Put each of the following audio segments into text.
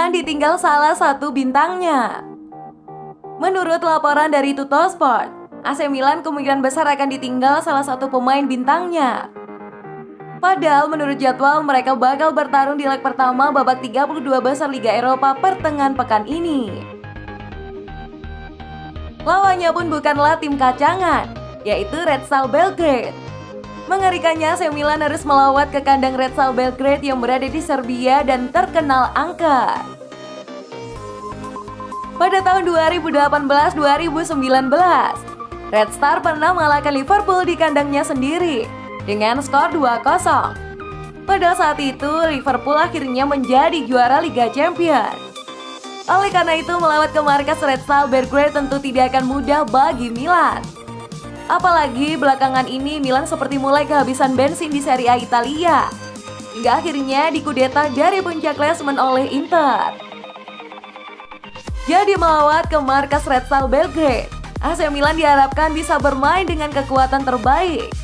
Milan ditinggal salah satu bintangnya. Menurut laporan dari Tuttosport, AC Milan kemungkinan besar akan ditinggal salah satu pemain bintangnya. Padahal menurut jadwal mereka bakal bertarung di leg pertama babak 32 besar Liga Eropa pertengahan pekan ini. Lawannya pun bukanlah tim kacangan, yaitu Red Star Belgrade. Mengerikannya, AC Milan harus melawat ke kandang Red Star Belgrade yang berada di Serbia dan terkenal angker. Pada tahun 2018-2019, Red Star pernah mengalahkan Liverpool di kandangnya sendiri dengan skor 2-0. Pada saat itu, Liverpool akhirnya menjadi juara Liga Champions. Oleh karena itu, melawat ke markas Red Star Belgrade tentu tidak akan mudah bagi Milan. Apalagi belakangan ini Milan seperti mulai kehabisan bensin di Serie A Italia, hingga akhirnya dikudeta dari puncak klasemen oleh Inter. Jadi melawat ke markas Red Star Belgrade, AC Milan diharapkan bisa bermain dengan kekuatan terbaik.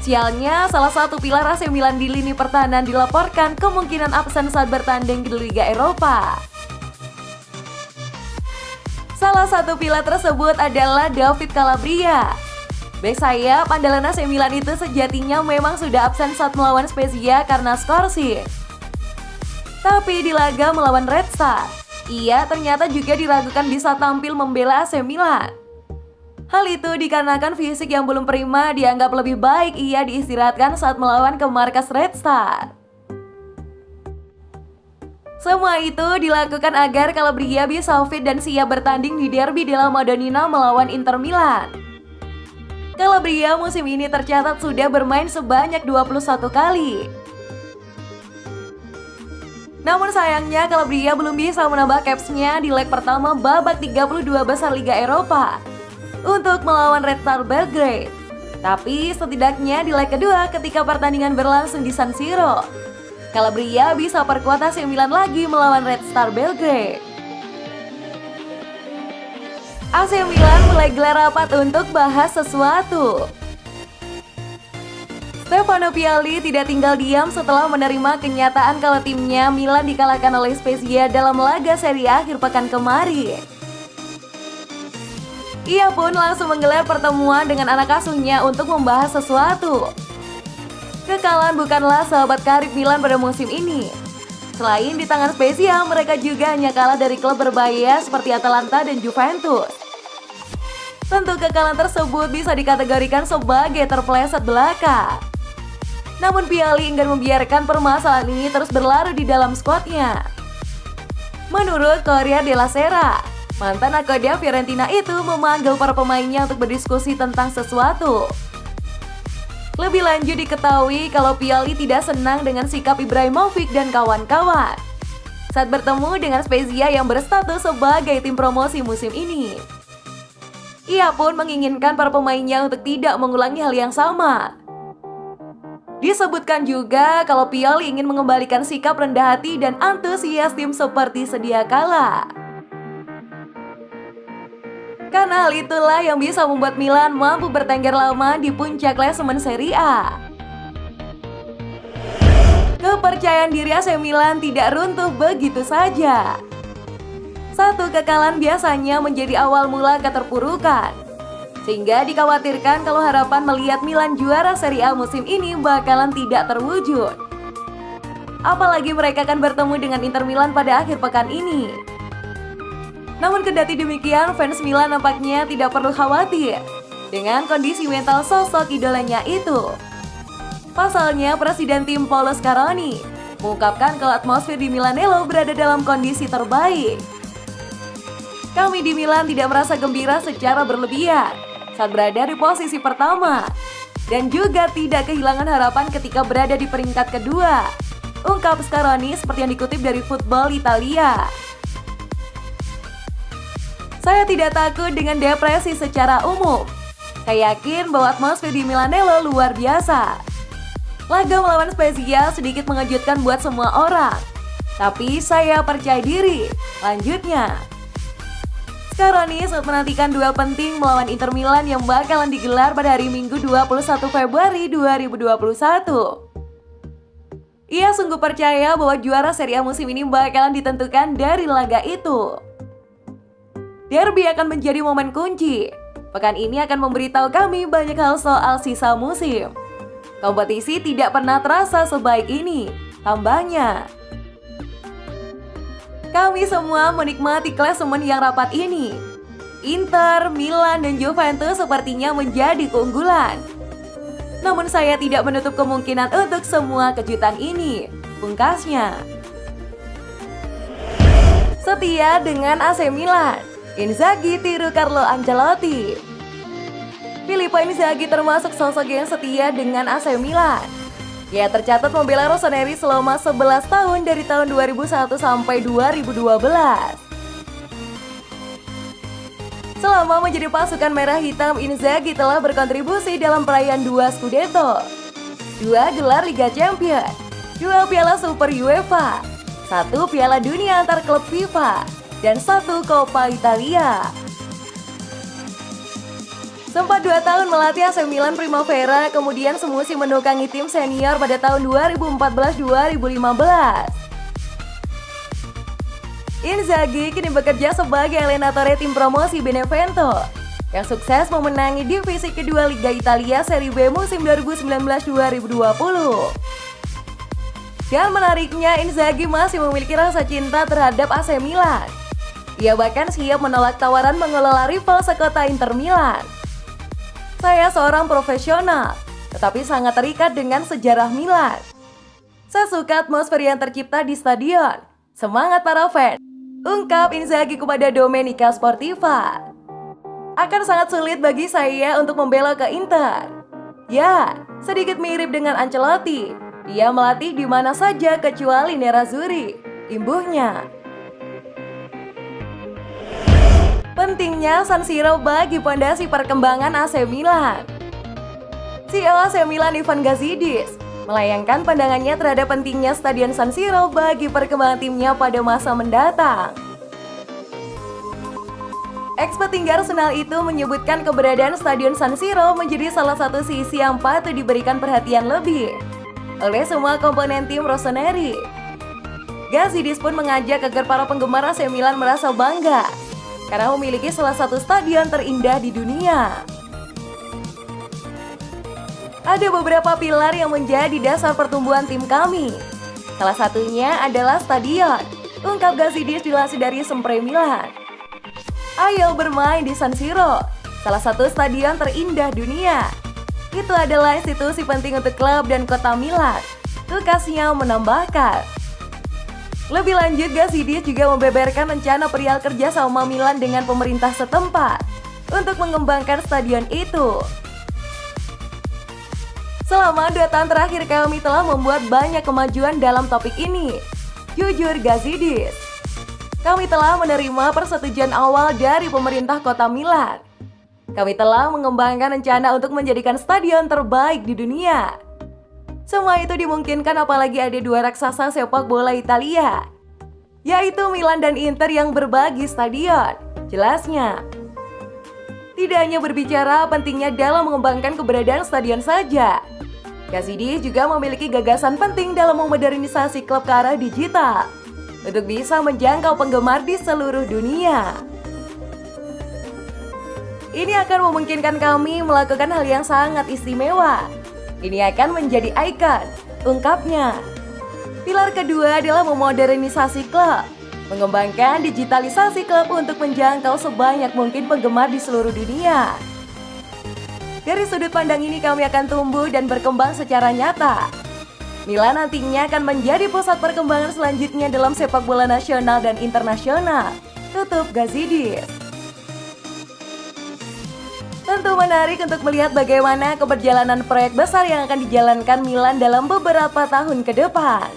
Sialnya, salah satu pilar AC Milan di lini pertahanan dilaporkan kemungkinan absen saat bertanding di Liga Eropa. Salah satu pilar tersebut adalah David Calabria. Bek sayap andalan AC Milan itu sejatinya memang sudah absen saat melawan Spezia karena skorsing. Tapi di laga melawan Red Star, ia ternyata juga diragukan bisa tampil membela AC Milan. Hal itu dikarenakan fisik yang belum prima dianggap lebih baik ia diistirahatkan saat melawan ke markas Red Star. Semua itu dilakukan agar Calabria bisa fit dan siap bertanding di Derby della Madonnina melawan Inter Milan. Calabria musim ini tercatat sudah bermain sebanyak 21 kali. Namun sayangnya Calabria belum bisa menambah capsnya di leg pertama babak 32 besar Liga Eropa untuk melawan Red Star Belgrade. Tapi setidaknya di leg kedua ketika pertandingan berlangsung di San Siro, Calabria bisa perkuat AC Milan lagi melawan Red Star Belgrade. AC Milan mulai gelar rapat untuk bahas sesuatu. Stefano Pioli tidak tinggal diam setelah menerima kenyataan kalau timnya Milan dikalahkan oleh Spezia dalam laga Serie A akhir pekan kemarin. Ia pun langsung menggelar pertemuan dengan anak asuhnya untuk membahas sesuatu. Kekalahan bukanlah sahabat karib Milan pada musim ini. Selain di tangan Spezia, mereka juga hanya kalah dari klub berbahaya seperti Atalanta dan Juventus. Tentu kekalahan tersebut bisa dikategorikan sebagai terpeleset belaka. Namun Pioli enggan membiarkan permasalahan ini terus berlarut di dalam skuadnya. Menurut Corriere della Sera, mantan nakoda Fiorentina itu memanggil para pemainnya untuk berdiskusi tentang sesuatu. Lebih lanjut diketahui kalau Pioli tidak senang dengan sikap Ibrahimovic dan kawan-kawan saat bertemu dengan Spezia yang berstatus sebagai tim promosi musim ini. Ia pun menginginkan para pemainnya untuk tidak mengulangi hal yang sama. Disebutkan juga kalau Pioli ingin mengembalikan sikap rendah hati dan antusias tim seperti sedia kala. Karena hal itulah yang bisa membuat Milan mampu bertengger lama di puncak klasemen Serie A. Kepercayaan diri AC Milan tidak runtuh begitu saja. Satu kekalahan biasanya menjadi awal mula keterpurukan, sehingga dikhawatirkan kalau harapan melihat Milan juara Serie A musim ini bakalan tidak terwujud. Apalagi mereka akan bertemu dengan Inter Milan pada akhir pekan ini. Namun kendati demikian, fans Milan nampaknya tidak perlu khawatir dengan kondisi mental sosok idolanya itu. Pasalnya, Presiden tim Paolo Scaroni mengungkapkan kalau atmosfer di Milanello berada dalam kondisi terbaik. Kami di Milan tidak merasa gembira secara berlebihan saat berada di posisi pertama dan juga tidak kehilangan harapan ketika berada di peringkat kedua, ungkap Scaroni seperti yang dikutip dari Football Italia. Saya tidak takut dengan depresi secara umum. Saya yakin bahwa atmosfer di Milanello luar biasa. Laga melawan Spezia sedikit mengejutkan buat semua orang, tapi saya percaya diri. Lanjutnya, Scaroni saat menantikan duel penting melawan Inter Milan yang bakalan digelar pada hari Minggu 21 Februari 2021. Ia sungguh percaya bahwa juara Serie A musim ini bakalan ditentukan dari laga itu. Derby akan menjadi momen kunci. Pekan ini akan memberitahu kami banyak hal soal sisa musim. Kompetisi tidak pernah terasa sebaik ini, tambahnya. Kami semua menikmati klasemen yang rapat ini. Inter, Milan, dan Juventus sepertinya menjadi keunggulan. Namun saya tidak menutup kemungkinan untuk semua kejutan ini, pungkasnya. Setia dengan AC Milan, Inzaghi tiru Carlo Ancelotti. Filippo Inzaghi termasuk sosok yang setia dengan AC Milan. Ia tercatat membela Rossoneri selama 11 tahun dari tahun 2001 sampai 2012. Selama menjadi pasukan merah hitam, Inzaghi telah berkontribusi dalam perayaan 2 Scudetto, 2 gelar Liga Champions, 2 piala Super UEFA, 1 piala dunia antar klub FIFA, dan 1 Coppa Italia. Sempat 2 tahun melatih AC Milan Primavera, kemudian semusim menukangi tim senior pada tahun 2014-2015. Inzaghi kini bekerja sebagai allenatore tim promosi Benevento yang sukses memenangi divisi kedua Liga Italia Serie B musim 2019-2020. Dan menariknya, Inzaghi masih memiliki rasa cinta terhadap AC Milan. Ia bahkan siap menolak tawaran mengelola rival sekota Inter Milan. Saya seorang profesional, tetapi sangat terikat dengan sejarah Milan. Saya suka atmosfer yang tercipta di stadion. Semangat para fans, ungkap Inzaghi kepada Domenica Sportiva. Akan sangat sulit bagi saya untuk membela ke Inter. Ya, sedikit mirip dengan Ancelotti. Dia melatih di mana saja kecuali Nerazzurri, imbuhnya. Pentingnya San Siro bagi pondasi perkembangan AC Milan. CEO AC Milan Ivan Gazidis melayangkan pandangannya terhadap pentingnya Stadion San Siro bagi perkembangan timnya pada masa mendatang. Ex-petinggi Arsenal itu menyebutkan keberadaan Stadion San Siro menjadi salah satu sisi yang patut diberikan perhatian lebih oleh semua komponen tim Rossoneri. Gazidis pun mengajak agar para penggemar AC Milan merasa bangga karena memiliki salah satu stadion terindah di dunia. Ada beberapa pilar yang menjadi dasar pertumbuhan tim kami. Salah satunya adalah stadion, ungkap Gazidis dilansir dari Sempre Milan. Ayo bermain di San Siro, salah satu stadion terindah dunia. Itu adalah institusi penting untuk klub dan kota Milan, tukasnya menambahkan. Lebih lanjut, Gazidis juga membeberkan rencana perihal kerja sama Milan dengan pemerintah setempat untuk mengembangkan stadion itu. Selama 2 tahun terakhir kami telah membuat banyak kemajuan dalam topik ini, jujur Gazidis. Kami telah menerima persetujuan awal dari pemerintah kota Milan. Kami telah mengembangkan rencana untuk menjadikan stadion terbaik di dunia. Semua itu dimungkinkan apalagi ada 2 raksasa sepak bola Italia, yaitu Milan dan Inter yang berbagi stadion, jelasnya. Tidak hanya berbicara pentingnya dalam mengembangkan keberadaan stadion saja, Gazidis juga memiliki gagasan penting dalam memodernisasi klub ke arah digital untuk bisa menjangkau penggemar di seluruh dunia. Ini akan memungkinkan kami melakukan hal yang sangat istimewa. Ini akan menjadi ikon, ungkapnya. Pilar kedua adalah memodernisasi klub, mengembangkan digitalisasi klub untuk menjangkau sebanyak mungkin penggemar di seluruh dunia. Dari sudut pandang ini kami akan tumbuh dan berkembang secara nyata. Milan nantinya akan menjadi pusat perkembangan selanjutnya dalam sepak bola nasional dan internasional, tutup Gazidis. Tentu menarik untuk melihat bagaimana keberjalanan proyek besar yang akan dijalankan Milan dalam beberapa tahun ke depan.